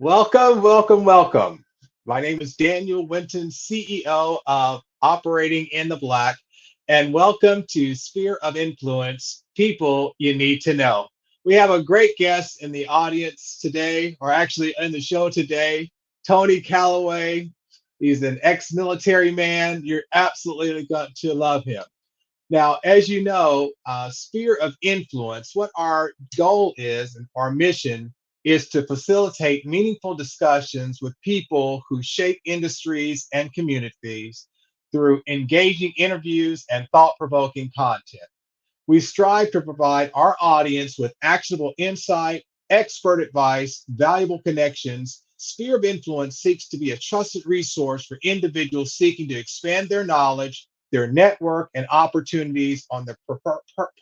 Welcome, welcome, welcome. My name is Daniel Winton, CEO of Operating in the Black, and welcome to Sphere of Influence, People You Need to Know. We have a great guest in the audience today, or actually in the show today, Tony Calloway. He's an ex-military man. You're absolutely going to love him. Now, as you know, sphere of influence, what our goal is and our mission is to facilitate meaningful discussions with people who shape industries and communities through engaging interviews and thought provoking content. We strive to provide our audience with actionable insight, expert advice, valuable connections. Sphere of Influence seeks to be a trusted resource for individuals seeking to expand their knowledge, their network, and opportunities on their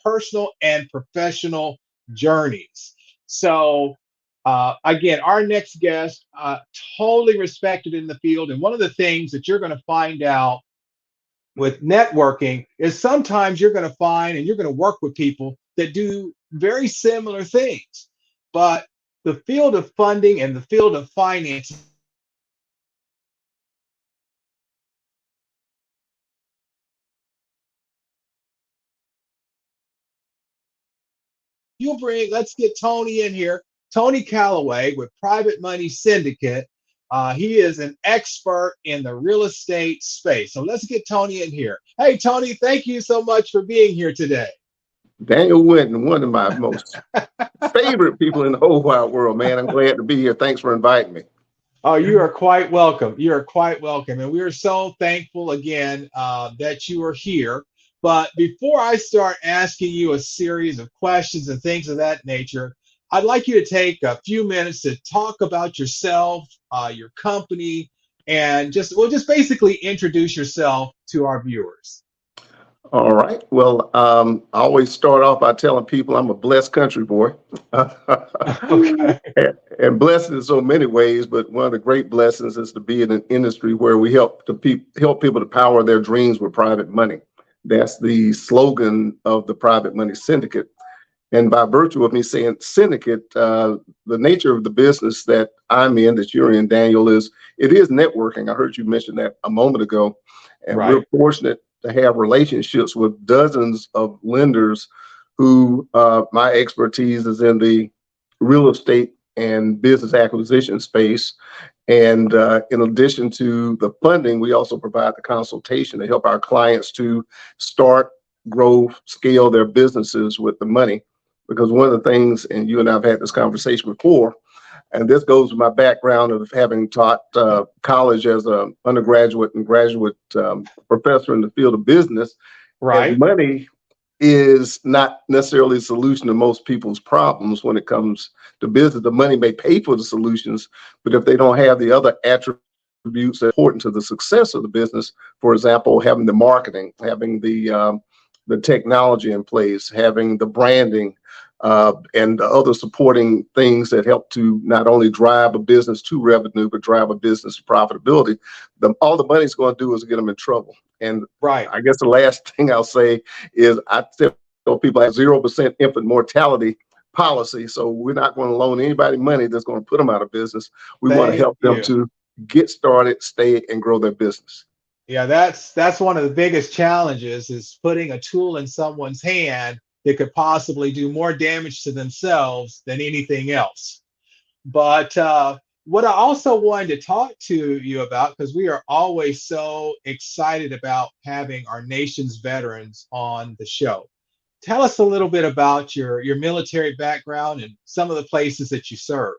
personal and professional journeys. So, again, our next guest, totally respected in the field. And one of the things that you're going to find out with networking is sometimes you're going to find and you're going to work with people that do very similar things. But the field of funding and the field of finance, you bring, let's get Tony in here. Tony Calloway with Private Money Syndicate. He is an expert in the real estate space. So let's get Tony in here. Hey, Tony, thank you so much for being here today. Daniel Winton, one of my most favorite people in the whole wide world, man. I'm glad to be here. Thanks for inviting me. Oh, you are quite welcome. You are quite welcome. And we are so thankful again that you are here. But before I start asking you a series of questions and things of that nature, I'd like you to take a few minutes to talk about yourself, your company, and just basically introduce yourself to our viewers. All right. Well, I always start off by telling people I'm a blessed country boy. Okay. And blessed in so many ways, but one of the great blessings is to be in an industry where we help people to power their dreams with private money. That's the slogan of the Private Money Syndicate. And by virtue of me saying syndicate, the nature of the business that I'm in, that you're in, Daniel, it is networking. I heard you mention that a moment ago. And we're Right. fortunate to have relationships with dozens of lenders who my expertise is in the real estate and business acquisition space. And in addition to the funding, we also provide the consultation to help our clients to start, grow, scale their businesses with the money. Because one of the things, and you and I have had this conversation before, and this goes with my background of having taught college as an undergraduate and graduate professor in the field of business, and Right. money is not necessarily a solution to most people's problems when it comes to business. The money may pay for the solutions, but if they don't have the other attributes important to the success of the business, for example, having the marketing, having the technology in place, having the branding, and the other supporting things that help to not only drive a business to revenue, but drive a business to profitability, all the money's going to do is get them in trouble. And Right. I guess the last thing I'll say is I tell people I have 0% infant mortality policy. So we're not going to loan anybody money that's going to put them out of business. We want to Thank help them you. to get started, stay, and grow their business. Yeah, that's one of the biggest challenges is putting a tool in someone's hand that could possibly do more damage to themselves than anything else. But what I also wanted to talk to you about, because we are always so excited about having our nation's veterans on the show. Tell us a little bit about your military background and some of the places that you serve.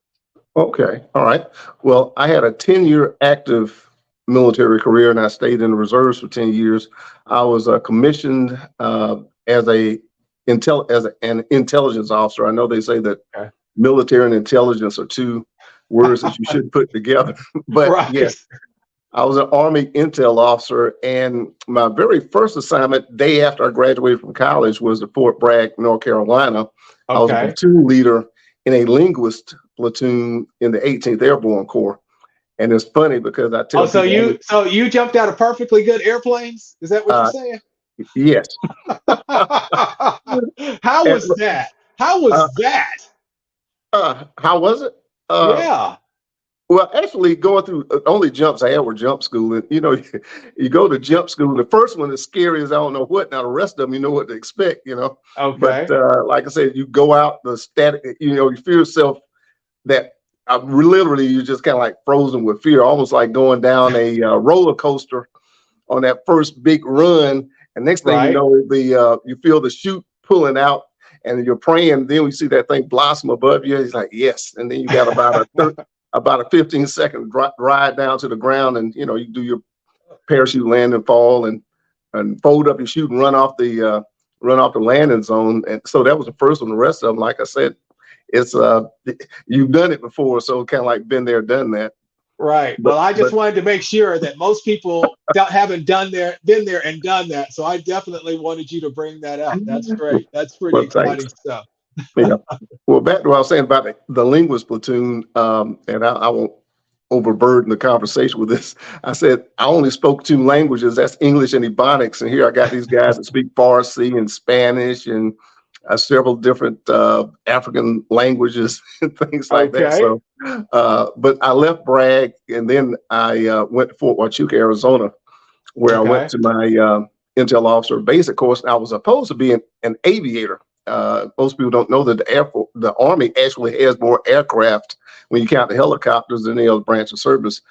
Okay. All right. Well, I had a 10-year active military career and I stayed in the reserves for 10 years. I was commissioned as an intelligence officer. I know they say that Okay. military and intelligence are two words that you shouldn't put together, but Right. yes, I was an Army intel officer, and my very first assignment, day after I graduated from college, was at Fort Bragg, North Carolina. I was a Okay. platoon leader in a linguist platoon in the 18th Airborne Corps. And it's funny because I Oh, tell people, so you jumped out of perfectly good airplanes? Is that what you're uh, saying? yes. How And, was that? How uh, was that? how was it? Uh, Yeah. Well, actually, going through only jumps I had were jump school, and you go to jump school. The first one is scary as I don't know what. Now the rest of them, you know what to expect, But Okay. like I said, you go out the static, you feel yourself that literally you're just kind of like frozen with fear, almost like going down a roller coaster on that first big run. And next thing you Right. know, the you feel the chute pulling out, and you're praying. Then we see that thing blossom above you. He's like, yes. And then you got about a 15-second ride down to the ground, and you do your parachute land and fall, and fold up your chute and run off the landing zone. And so that was the first one. The rest of them, like I said, it's you've done it before, so kind of like been there, done that. Right. But Well, I just but wanted to make sure that most people haven't been there and done that. So I definitely wanted you to bring that up. That's great. That's pretty well, thanks. exciting stuff. Yeah. Well, back to what I was saying about the linguist platoon, and I won't overburden the conversation with this. I said I only spoke two languages. That's English and Ebonics, and here I got these guys that speak Farsi and Spanish and several different African languages and things like that. Okay. So, but I left Bragg, and then I went to Fort Huachuca, Arizona, where I went Okay. to my intel officer basic course. I was supposed to be an aviator. Most people don't know that the Army actually has more aircraft when you count the helicopters than any other branch of service.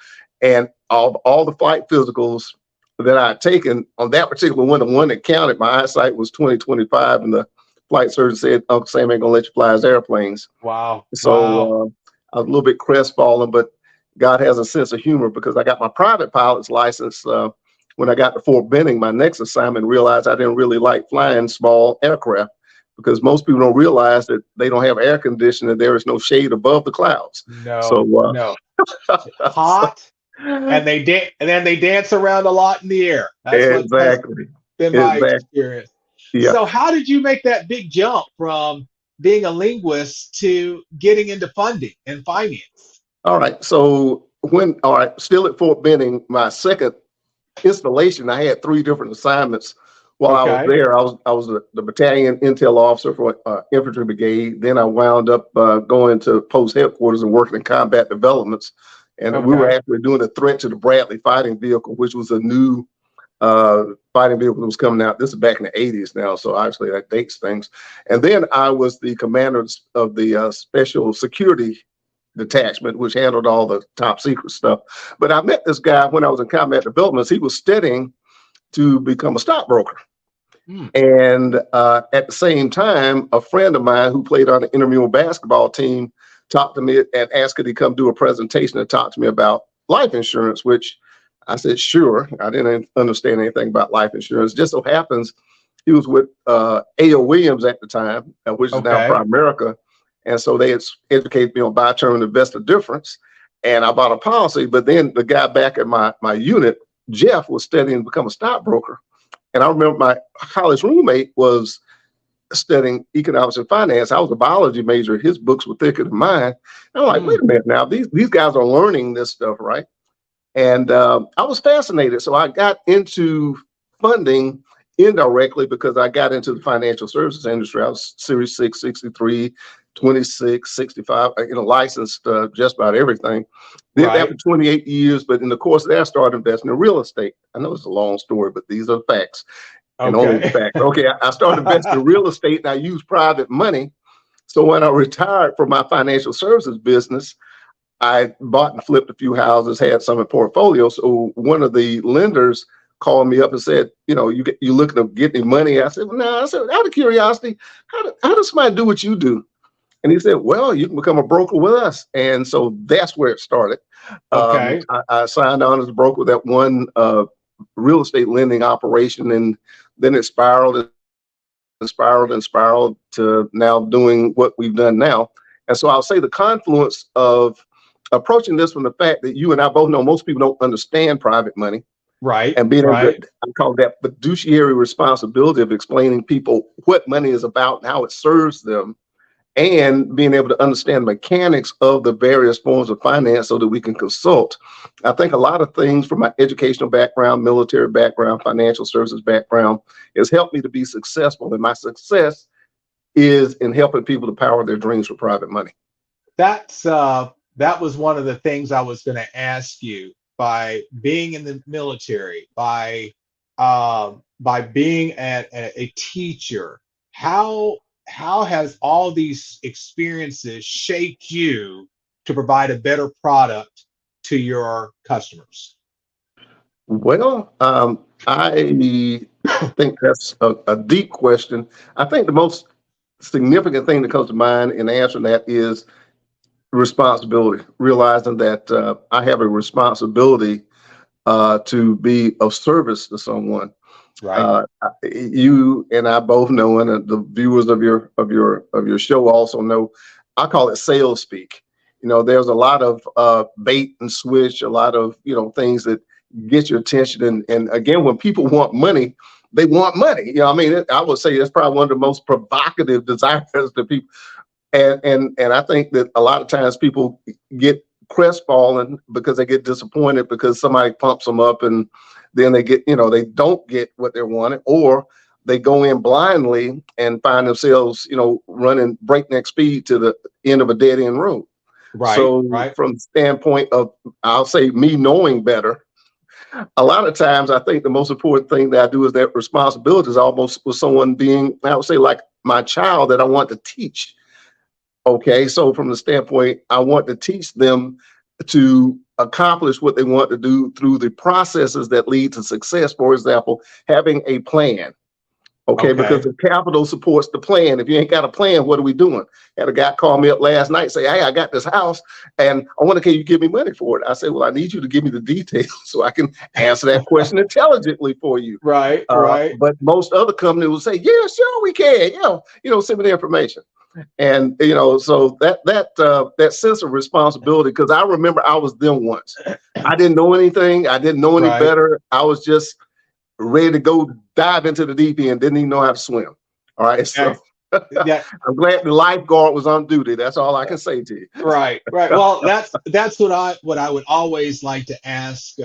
And all the flight physicals that I had taken on that particular one, the one that counted, my eyesight was 20/25, and the flight surgeon said, "Uncle Sam ain't gonna let you fly his airplanes." Wow. Wow. So I was a little bit crestfallen, but God has a sense of humor, because I got my private pilot's license when I got to Fort Benning. My next assignment, realized I didn't really like flying small aircraft, because most people don't realize that they don't have air conditioning. There is no shade above the clouds. No, So, no. so Hot, and and then they dance around a lot in the air. That's exactly, been my exactly, experience. yeah. So how did you make that big jump from being a linguist to getting into funding and finance? All right. So all right, still at Fort Benning, my second installation, I had three different assignments while I was Okay. there. I was the battalion intel officer for infantry brigade. Then I wound up going to post headquarters and working in combat developments. And we were Okay. actually doing a threat to the Bradley fighting vehicle, which was a new fighting vehicle that was coming out. This is back in the 80s now, so obviously that dates things. And then I was the commander of the special security detachment, which handled all the top secret stuff. But I met this guy when I was in combat developments. He was studying to become a stockbroker. Hmm. And at the same time, a friend of mine who played on the intramural basketball team talked to me and asked could he come do a presentation and talk to me about life insurance, which I said, sure. I didn't understand anything about life insurance. Just so happens he was with A.O. Williams at the time, which is now Okay. Primerica. And so they had educated me on buy term and investor difference. And I bought a policy, but then the guy back at my unit, Jeff, was studying to become a stockbroker. And I remember my college roommate was studying economics and finance. I was a biology major. His books were thicker than mine. And I'm like, Hmm. wait a minute now, these guys are learning this stuff, right? And I was fascinated. So I got into funding indirectly because I got into the financial services industry. I was Series 6, 63, 26, 65, licensed just about everything. Did that Right. for 28 years. But in the course of that, I started investing in real estate. I know it's a long story, but these are the facts and only the Okay. facts. Okay, I started investing in real estate, and I used private money. So when I retired from my financial services business, I bought and flipped a few houses, had some in portfolio. So one of the lenders called me up and said, you looking to get any money? I said, well, no. I said, out of curiosity, how does somebody do what you do? And he said, well, you can become a broker with us. And so that's where it started. Okay. I signed on as a broker with that one real estate lending operation, and then it spiraled and spiraled and spiraled to now doing what we've done now. And so I'll say the confluence of approaching this from the fact that you and I both know most people don't understand private money, Right. and being able to, Right. I call that fiduciary responsibility of explaining people what money is about and how it serves them, and being able to understand the mechanics of the various forms of finance so that we can consult. I think a lot of things from my educational background, military background, financial services background has helped me to be successful. And my success is in helping people to power their dreams for private money. That's that was one of the things I was going to ask you. By being in the military, by being a teacher, how has all these experiences shaped you to provide a better product to your customers? Well, I think that's a deep question. I think the most significant thing that comes to mind in answering that is responsibility, realizing that I have a responsibility to be of service to someone. Right, You and I both know, and the viewers of your show also know, I call it sales speak. There's a lot of bait and switch, a lot of things that get your attention, and again, when people want money, they want money. I mean, I would say that's probably one of the most provocative desires that people, and I think that a lot of times people get crestfallen because they get disappointed because somebody pumps them up, and then they don't get what they wanted, or they go in blindly and find themselves running breakneck speed to the end of a dead end road. right, So right, from the standpoint of, I'll say, me knowing better, a lot of times I think the most important thing that I do is that responsibility is almost with someone being, I would say, like my child that I want to teach. Okay, so from the standpoint, I want to teach them to accomplish what they want to do through the processes that lead to success. For example, having a plan. Okay, because okay, the capital supports the plan. If you ain't got a plan, what are we doing? Had a guy call me up last night, say, "Hey, I got this house, and I want to, can you give me money for it?" I said, "Well, I need you to give me the details so I can answer that question intelligently for you." right, right, But most other companies will say, "Yeah, sure, we can. Send me the information." And so that sense of responsibility, because I remember I was them once. I didn't know anything. I didn't know any right. better. I was just ready to go dive into the deep end. Didn't even know how to swim. All right, so Ex- Yeah, I'm glad the lifeguard was on duty. That's all I can say to you. right, right. Well, that's what I would always like to ask.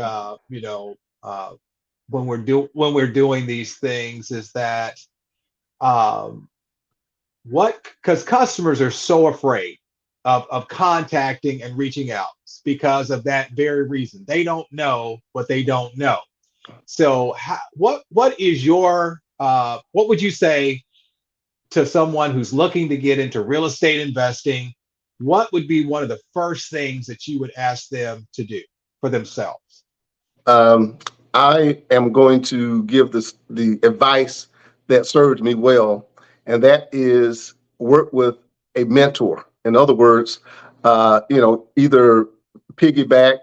When we're doing these things is that um, what because customers are so afraid of contacting and reaching out because of that very reason. They don't know what they don't know. So, what is your what would you say to someone who's looking to get into real estate investing? What would be one of the first things that you would ask them to do for themselves? Um, I am going to give the advice that served me well, and that is work with a mentor. In other words, either piggyback,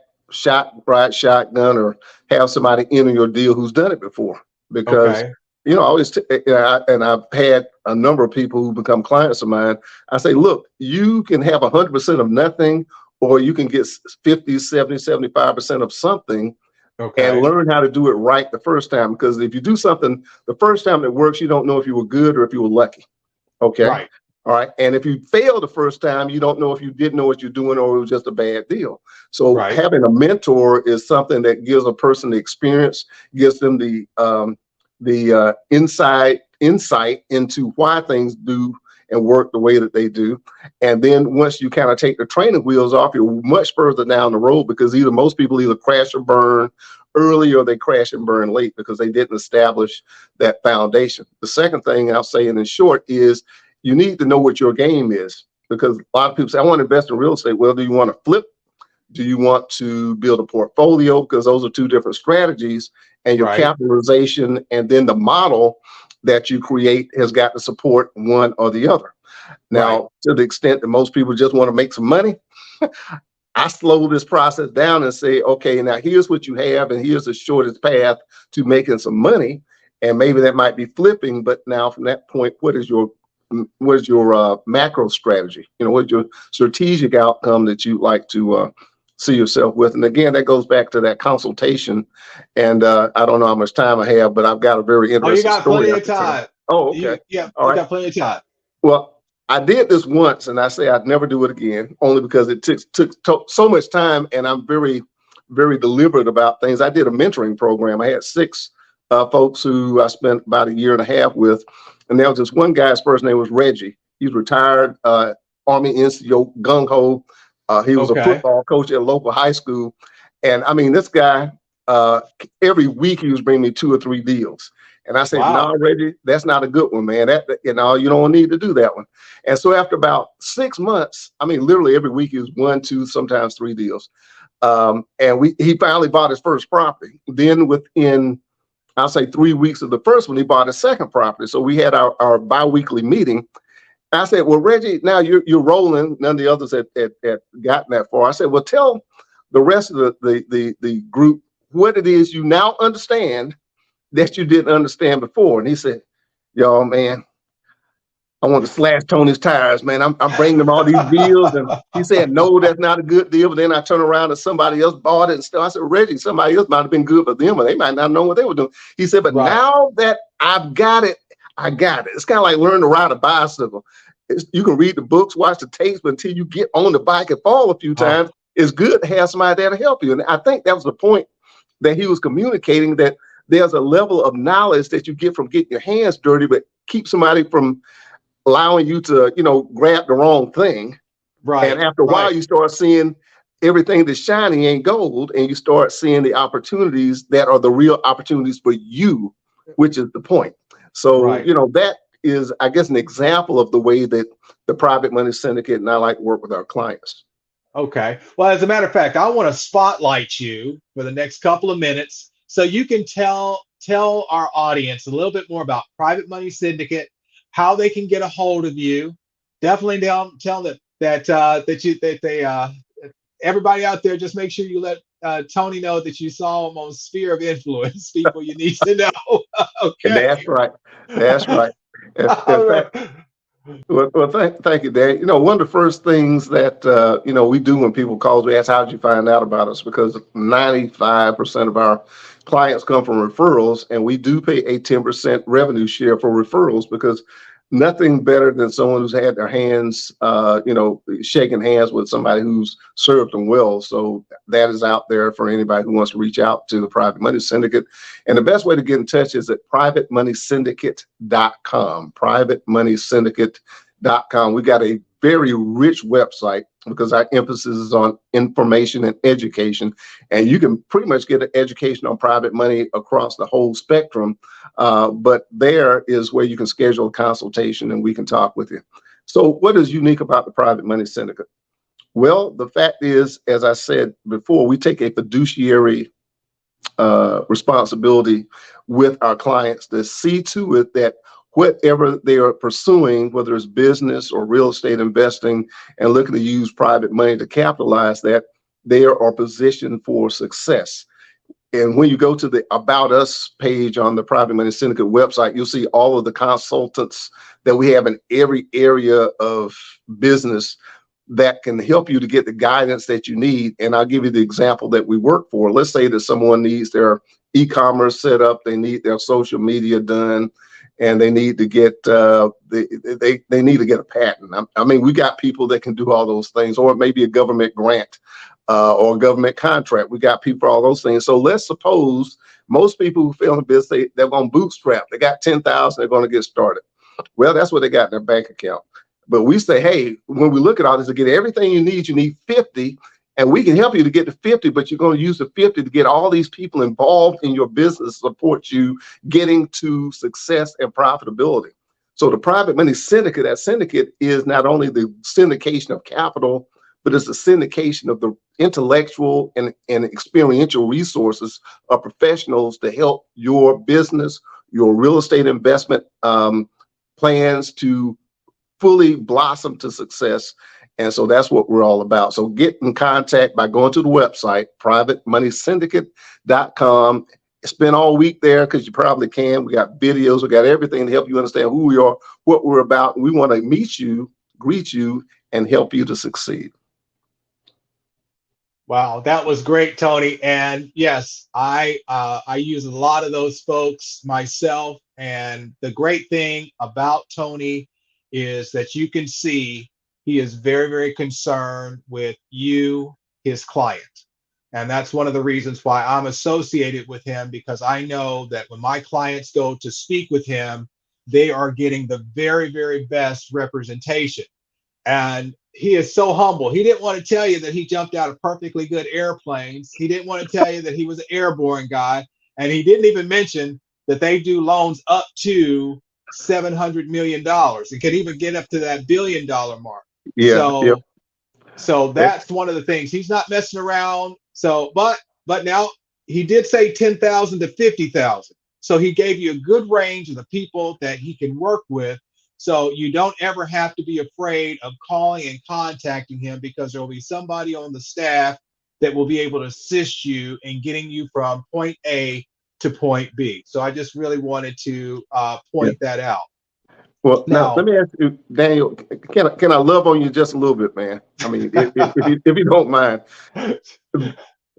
ride shotgun, or have somebody enter your deal who's done it before. Because Okay. I always and I've had a number of people who become clients of mine. I say, look, you can have 100% of nothing, or you can get 50, 70, 75% of something, and Okay. learn how to do it right the first time. Because if you do something the first time that works, you don't know if you were good or if you were lucky. Okay. Right. All right. And if you fail the first time, you don't know if you didn't know what you're doing or it was just a bad deal. So Right. having a mentor is something that gives a person the experience, gives them the insight into why things do and work the way that they do. And then once you kind of take the training wheels off, you're much further down the road, because most people either crash or burn early, or they crash and burn late because they didn't establish that foundation. The second thing I'll say, and in short, is you need to know what your game is, because a lot of people say, I want to invest in real estate. Well, do you want to flip? Do you want to build a portfolio? Because those are two different strategies, and your Right. capitalization and then the model that you create has got to support one or the other. Right. Now, to the extent that most people just want to make some money, I slow this process down and say, okay, now here's what you have, and here's the shortest path to making some money. And maybe that might be flipping, but now from that point, what is your macro strategy? What's your strategic outcome that you'd like to see yourself with? And again, that goes back to that consultation. And I don't know how much time I have, but I've got a very Oh, you interesting got story plenty I of can tell. time. Oh, okay. Yeah, All you right. got plenty of time. Well, I did this once, and I say I'd never do it again, only because it took so much time, and I'm very, very deliberate about things. I did a mentoring program. I had six folks who I spent about a year and a half with, and there was this one guy's first name was Reggie. He's retired Army NCO, gung ho, He was a Okay. football coach at a local high school. And I mean, this guy, uh, every week he was bringing me 2 or 3 deals. And I said, no, Wow. Reggie, that's not a good one, man. You don't need to do that one. And so after about 6 months, I mean, literally every week he was 1, 2, sometimes 3 deals. And he finally bought his first property. Then within, I'll say 3 weeks of the first one, he bought a second property. So we had our biweekly meeting. I said, well, Reggie, now you're rolling. None of the others had gotten that far. I said, well, tell the rest of the group what it is you now understand that you didn't understand before. And he said, y'all, man, I want to slash Tony's tires, man. I'm bringing him all these deals. And he said, no, that's not a good deal. But then I turn around and somebody else bought it and stuff. I said, Reggie, somebody else might have been good for them, or they might not know what they were doing. He said, but Right. now that I've got it, I got it. It's kind of like learning to ride a bicycle. You can read the books, watch the tapes, but until you get on the bike and fall a few Uh, times, it's good to have somebody there to help you. And I think that was the point that he was communicating, that there's a level of knowledge that you get from getting your hands dirty, but keep somebody from allowing you to, grab the wrong thing. And right. after a while, Right. you start seeing everything that's shiny ain't gold, and you start seeing the opportunities that are the real opportunities for you, which is the point. So, Right. that is, I guess, an example of the way that the private money syndicate and I like to work with our clients. Okay. Well, as a matter of fact, I want to spotlight you for the next couple of minutes so you can tell our audience a little bit more about Private Money Syndicate, how they can get a hold of you. Definitely tell them that they everybody out there, just make sure you let Tony know that you saw him on Sphere of Influence. People, you need to know. And Okay. that's right. That's right. In All fact, right. well, thank you, Dan. One of the first things that we do when people call us, we ask, "How did you find out about us?" Because 95% of our clients come from referrals, and we do pay a 10% revenue share for referrals, because nothing better than someone who's had their hands, shaking hands with somebody who's served them well. So that is out there for anybody who wants to reach out to the Private Money Syndicate. And the best way to get in touch is at privatemoneysyndicate.com. Privatemoneysyndicate.com. We got a very rich website because our emphasis is on information and education. And you can pretty much get an education on private money across the whole spectrum. But there is where you can schedule a consultation and we can talk with you. So what is unique about the Private Money Syndicate? Well, the fact is, as I said before, we take a fiduciary responsibility with our clients to see to it that whatever they are pursuing, whether it's business or real estate investing, and looking to use private money to capitalize that, they are positioned for success. And when you go to the About Us page on the Private Money Syndicate website, you'll see all of the consultants that we have in every area of business that can help you to get the guidance that you need. And I'll give you the example that we work for. Let's say that someone needs their e-commerce set up, they need their social media done, and they need to get they need to get a patent. I mean, we got people that can do all those things, or maybe a government grant or a government contract. We got people for all those things. So let's suppose most people who fail in business, they're going to bootstrap. They got 10,000, they're going to get started. Well, that's what they got in their bank account. But we say, hey, when we look at all this, to get everything you need 50, and we can help you to get to 50, but you're going to use the 50 to get all these people involved in your business, support you getting to success and profitability. So the Private Money Syndicate, that syndicate is not only the syndication of capital, but it's the syndication of the intellectual and experiential resources of professionals to help your business, your real estate investment plans to fully blossom to success. And so that's what we're all about. So get in contact by going to the website, privatemoneysyndicate.com. Spend all week there because you probably can. We got videos, we got everything to help you understand who we are, what we're about. We want to meet you, greet you, and help you to succeed. Wow, that was great, Tony. And yes, I use a lot of those folks myself. And the great thing about Tony is that you can see he is very, very concerned with you, his client. And that's one of the reasons why I'm associated with him, because I know that when my clients go to speak with him, they are getting the very, very best representation. And he is so humble. He didn't want to tell you that he jumped out of perfectly good airplanes. He didn't want to tell you that he was an airborne guy. And he didn't even mention that they do loans up to $700 million and can even get up to that $1 billion mark. Yeah, yeah. So that's one of the things. He's not messing around. So, but now he did say 10,000 to 50,000. So he gave you a good range of the people that he can work with. So you don't ever have to be afraid of calling and contacting him, because there will be somebody on the staff that will be able to assist you in getting you from point A to point B. So I just really wanted to Yeah. point that out. Well, now let Now, me ask you, Daniel, can I love on you just a little bit, man? I mean, if you don't mind,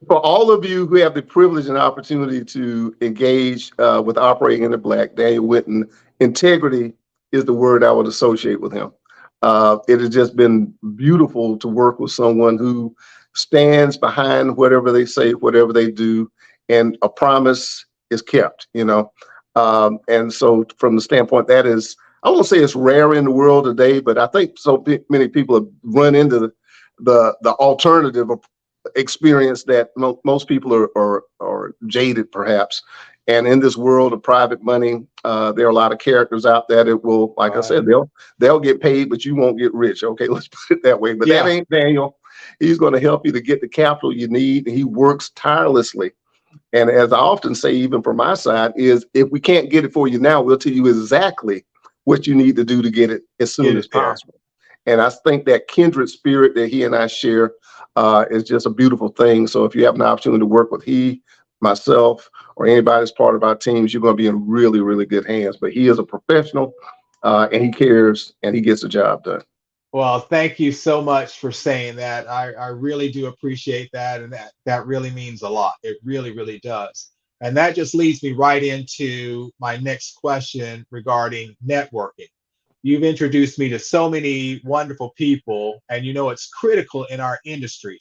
for all of you who have the privilege and opportunity to engage with Operating in the Black, Daniel Winton, integrity is the word I would associate with him. It has just been beautiful to work with someone who stands behind whatever they say, whatever they do, and a promise is kept, you know. And so from the standpoint, that is, I won't say it's rare in the world today, but I think so many people have run into the alternative experience that most people are jaded, perhaps. And in this world of private money, there are a lot of characters out there that will, like I said, they'll get paid, but you won't get rich. Okay, let's put it that way. But that ain't Daniel. He's going to help you to get the capital you need. He works tirelessly. And as I often say, even from my side, is if we can't get it for you now, we'll tell you exactly what you need to do to get it as soon as possible. And I think that kindred spirit that he and I share is just a beautiful thing. So if you have an opportunity to work with myself, or anybody that's part of our teams, you're going to be in really, really good hands. But he is a professional, and he cares, and he gets the job done. well, thank you so much for saying that. I really do appreciate that. And that really means a lot. It really, really does. And that just leads me right into my next question regarding networking. You've introduced me to so many wonderful people, and you know it's critical in our industry.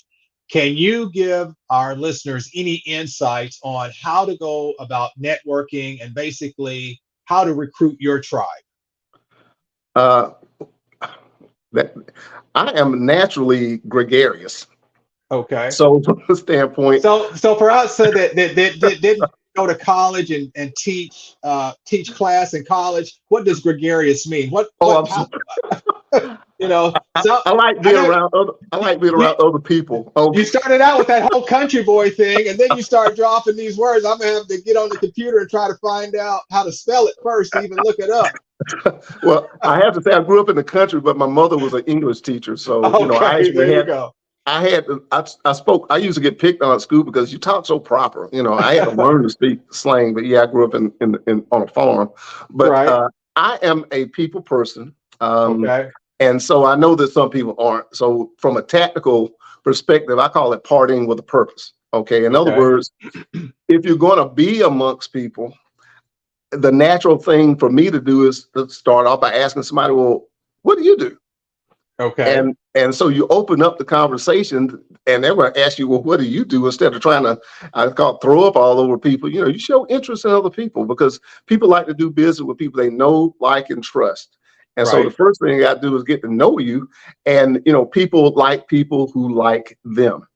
Can you give our listeners any insights on how to go about networking and basically how to recruit your tribe? Uh, that I am naturally gregarious. Okay. So from the standpoint, So for us, so that didn't go to college and teach class in college, what does gregarious mean? How, you know? So I like I being know around other. I like being you around other people. you Okay. started out with that whole country boy thing, and then you start dropping these words. I'm gonna have to get on the computer and try to find out how to spell it first to even look it up. Well, I have to say I grew up in the country, but my mother was an English teacher, so I Okay, actually there you had. go. I spoke. I used to get picked on at school because you talk so proper. I had to learn to speak slang. But yeah, I grew up in on a farm. But Right. I am a people person, Okay. and so I know that some people aren't. So from a tactical perspective, I call it partying with a purpose. Okay. In other Okay. words, if you're going to be amongst people, the natural thing for me to do is to start off by asking somebody, well, what do you do? Okay. And so you open up the conversation, and they're going to ask you, well, what do you do? Instead of trying to, I call it throw up all over people. You show interest in other people, because people like to do business with people they know, like, and trust. And so the Right. first thing you got to do is get to know you, and people like people who like them.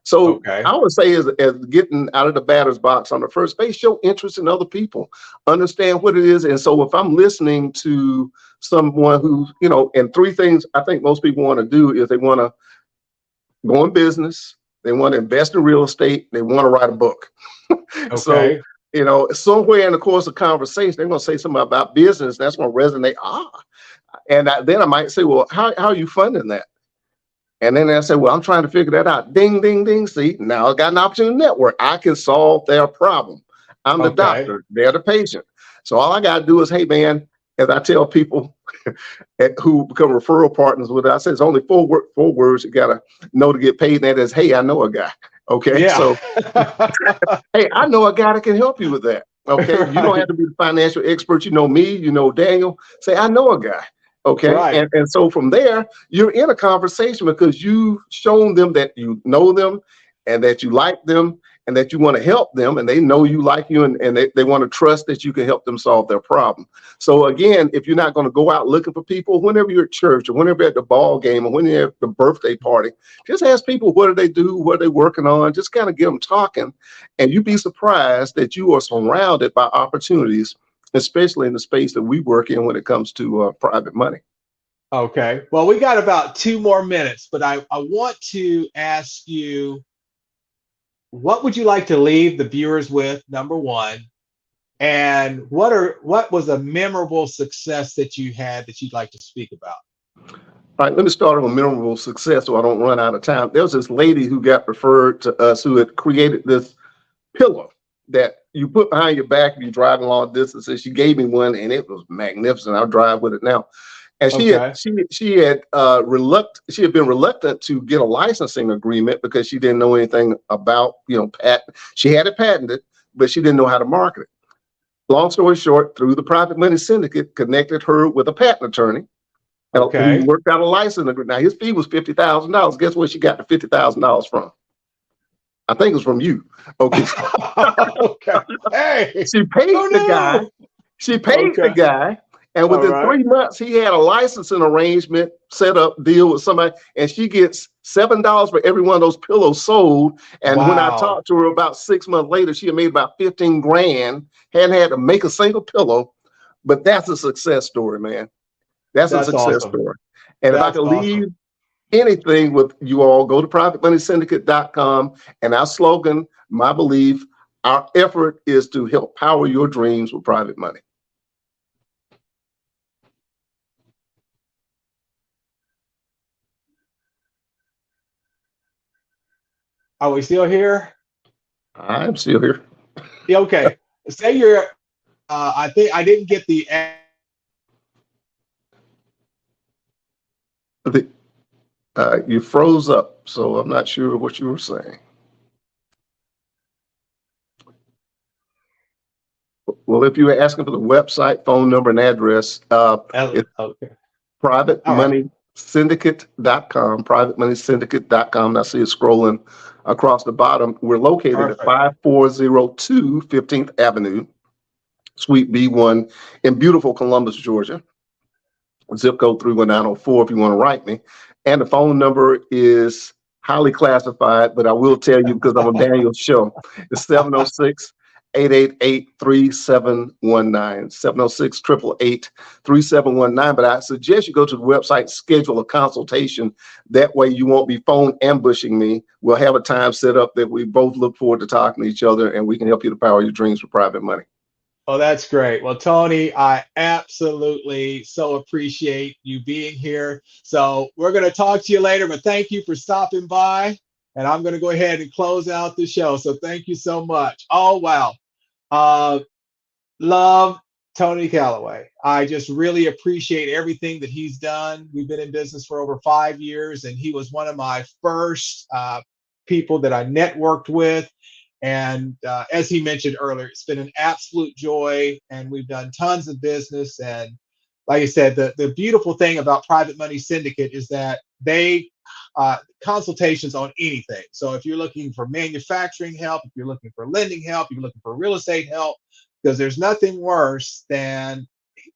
So Okay. I would say, as getting out of the batter's box on the first base, show interest in other people, understand what it is. And so if I'm listening to someone who, and three things I think most people want to do is they want to go in business, they want to invest in real estate, they want to write a book. So, Okay. somewhere in the course of conversation, they're going to say something about business that's going to resonate. And then I might say, well, how are you funding that? And then I say, well, I'm trying to figure that out. Ding, ding, ding. See, now I got an opportunity to network. I can solve their problem. I'm the Okay. doctor. They're the patient. So all I got to do is, hey, man, as I tell people who become referral partners with us, I say it's only four words you got to know to get paid. And that is, hey, I know a guy. Okay. Yeah. So, hey, I know a guy that can help you with that. Okay. You don't have Right. to be the financial expert. You know me, Daniel. Say, I know a guy. Okay. Right. And so from there, you're in a conversation because you've shown them that you know them and that you like them. and that you want to help them, and they know you, like you, and they want to trust that you can help them solve their problem. So again, if you're not going to go out looking for people, whenever you're at church or whenever you're at the ball game or when you're at the birthday party, just ask people, what do they do? What are they working on? Just kind of get them talking. And you'd be surprised that you are surrounded by opportunities, especially in the space that we work in when it comes to private money. Okay. Well, we got about 2 more minutes, but I want to ask you, what would you like to leave the viewers with, number one? And what was a memorable success that you had that you'd like to speak about? All right, let me start with a memorable success so I don't run out of time. There was this lady who got referred to us who had created this pillow that you put behind your back if you're driving long distances. She gave me one and it was magnificent. I'll drive with it now. And Okay. she had been reluctant to get a licensing agreement because she didn't know anything about, patent. She had it patented, but she didn't know how to market it. Long story short, through the private money syndicate, connected her with a patent attorney. He Okay. worked out a license agreement. Now his fee was $50,000. Guess where she got the $50,000 from? I think it was from you. Okay. Okay. Hey, She paid who the guy. knew? She paid the Okay. guy. And All within right. 3 months, he had a licensing arrangement set up, deal with somebody, and she gets $7 for every one of those pillows sold. And when I Wow. talked to her about 6 months later, she had made about 15 grand, hadn't had to make a single pillow. But that's a success story, man. That's a That's success awesome. story. And if I That's could awesome. leave anything with you all, go to privatemoneysyndicate.com. And our slogan, my belief, our effort is to help power your dreams with private money. Are we still here? I'm still here. Yeah, okay. Say you're, I think I didn't get the, The, you froze up, so I'm not sure what you were saying. Well, if you were asking for the website, phone number, and address, it's okay. All right. privatemoneysyndicate.com, privatemoneysyndicate.com. I see it scrolling across the bottom. We're located at Perfect. 5402 15th Avenue, Suite B1 in beautiful Columbus, Georgia. Zip code 31904 if you want to write me. And the phone number is highly classified, but I will tell you because I'm on Daniel's show. It's 706 888 3719. 706 888 3719. But I suggest you go to the website, schedule a consultation. That way you won't be phone ambushing me. We'll have a time set up that we both look forward to talking to each other, and we can help you to power your dreams for private money. Oh, that's great. Well, Tony, I absolutely so appreciate you being here. So we're going to talk to you later, but thank you for stopping by. And I'm going to go ahead and close out the show. So thank you so much. Oh, wow. Uh, love Tony Calloway. I just really appreciate everything that he's done. We've been in business for over 5 years, and he was one of my first people that I networked with. And as he mentioned earlier, it's been an absolute joy, and we've done tons of business. And like I said, the beautiful thing about Private Money Syndicate is that they consultations on anything. So if you're looking for manufacturing help, if you're looking for lending help, if you're looking for real estate help, because there's nothing worse than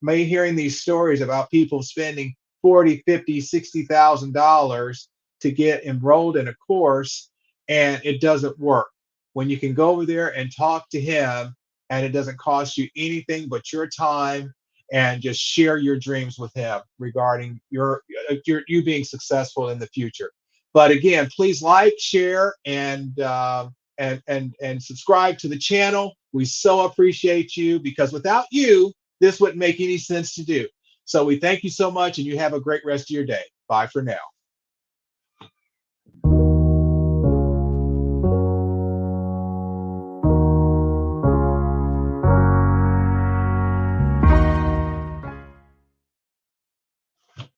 me hearing these stories about people spending 40, 50, $60,000 to get enrolled in a course and it doesn't work. When you can go over there and talk to him and it doesn't cost you anything but your time and just share your dreams with him regarding you being successful in the future. But again, please like, share, and subscribe to the channel. We so appreciate you because without you, this wouldn't make any sense to do. So we thank you so much, and you have a great rest of your day. Bye for now.